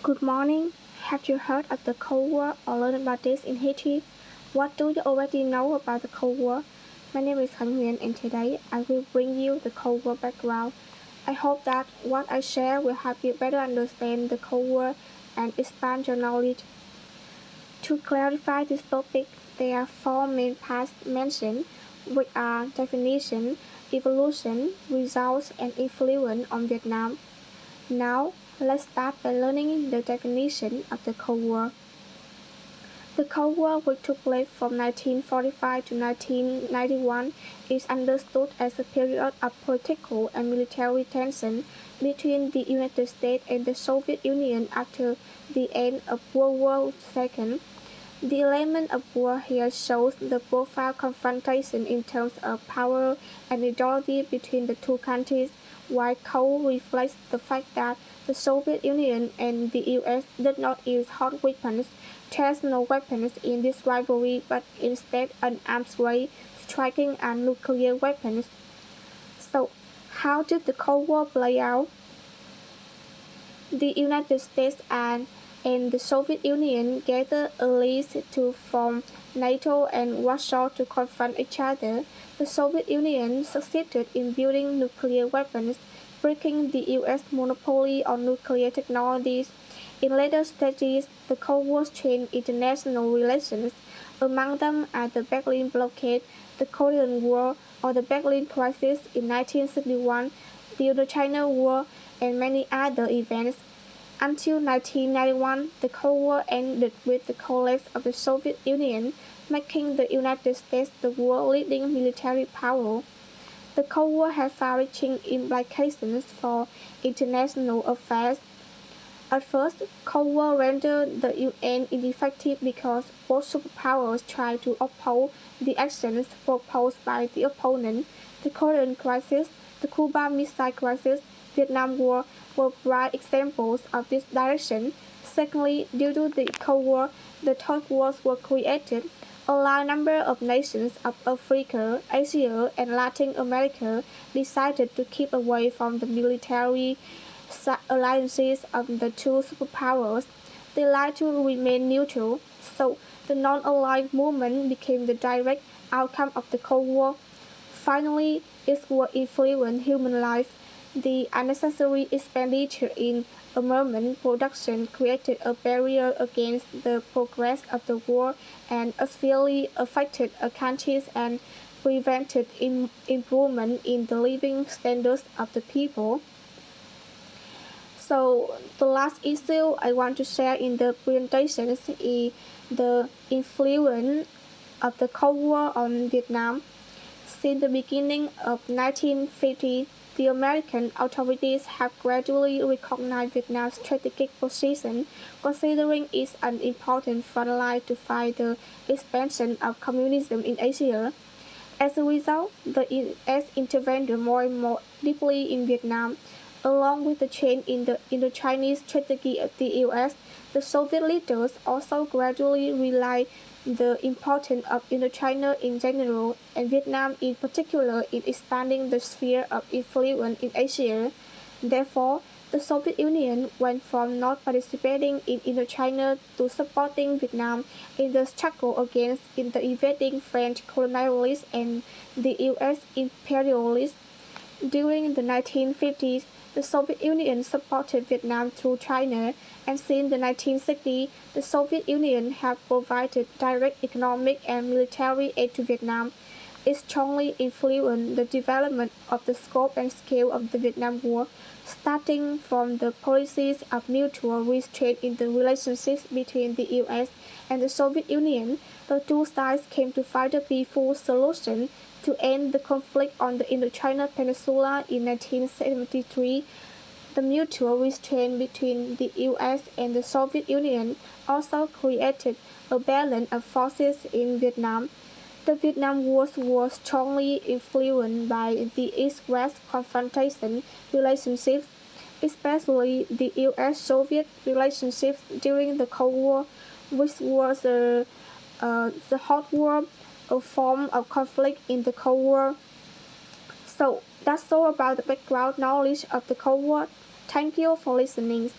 Good morning. Have you heard of the Cold War or learned about this in history? What do you already know about the Cold War? My name is Huyền and today I will bring you the Cold War background. I hope that what I share will help you better understand the Cold War and expand your knowledge. To clarify this topic, there are four main parts mentioned, which are definition, evolution, results, and influence on Vietnam. Now, let's start by learning the definition of the Cold War. The Cold War, which took place from 1945 to 1991, is understood as a period of political and military tension between the United States and the Soviet Union after the end of World War II. The element of war here shows the profound confrontation in terms of power and ideology between the two countries, while cold reflects the fact that the Soviet Union and the US did not use hot weapons. There's no weapons in this rivalry, but instead an arms race, striking and nuclear weapons. So, how did the Cold War play out? The United States and the Soviet Union gathered allies to form NATO and Warsaw to confront each other. The Soviet Union succeeded in building nuclear weapons, breaking the US monopoly on nuclear technologies. In later stages, the Cold War strained international relations. Among them are the Berlin Blockade, the Korean War, or the Berlin Crisis in 1961, the Indochina War, and many other events. Until 1991, the Cold War ended with the collapse of the Soviet Union, making the United States the world's leading military power. The Cold War had far-reaching implications for international affairs. At first, Cold War rendered the UN ineffective because both superpowers tried to oppose the actions proposed by the opponent. The Korean Crisis, the Cuban Missile Crisis, Vietnam War were bright examples of this direction. Secondly, due to the Cold War, the Third World were created. A large number of nations of Africa, Asia, and Latin America decided to keep away from the military alliances of the two superpowers. They liked to remain neutral, so the non-aligned movement became the direct outcome of the Cold War. Finally, its war influenced human life. The unnecessary expenditure in armament production created a barrier against the progress of the war and severely affected countries and prevented improvement in the living standards of the people. So the last issue I want to share in the presentation is the influence of the Cold War on Vietnam. Since the beginning of 1950, the American authorities have gradually recognized Vietnam's strategic position, considering it an important front line to fight the expansion of communism in Asia. As a result, the U.S. intervened more and more deeply in Vietnam. Along with the change in the Indo-Chinese strategy of the U.S., the Soviet leaders also gradually realized the importance of Indochina in general and Vietnam in particular in expanding the sphere of influence in Asia. Therefore, the Soviet Union went from not participating in Indochina to supporting Vietnam in the struggle against the invading French colonialists and the U.S. imperialists. During the 1950s, the Soviet Union supported Vietnam through China, and since the 1960s, the Soviet Union has provided direct economic and military aid to Vietnam. It strongly influenced the development of the scope and scale of the Vietnam War, starting from the policies of mutual restraint in the relationships between the U.S. and the Soviet Union. The two sides came to find a peaceful solution to end the conflict on the Indochina Peninsula in 1973. The mutual restraint between the U.S. and the Soviet Union also created a balance of forces in Vietnam. The Vietnam War was strongly influenced by the East-West confrontation relationships, especially the U.S.-Soviet relationships during the Cold War, which was the hot war, a form of conflict in the Cold War. So that's all about the background knowledge of the Cold War. Thank you for listening.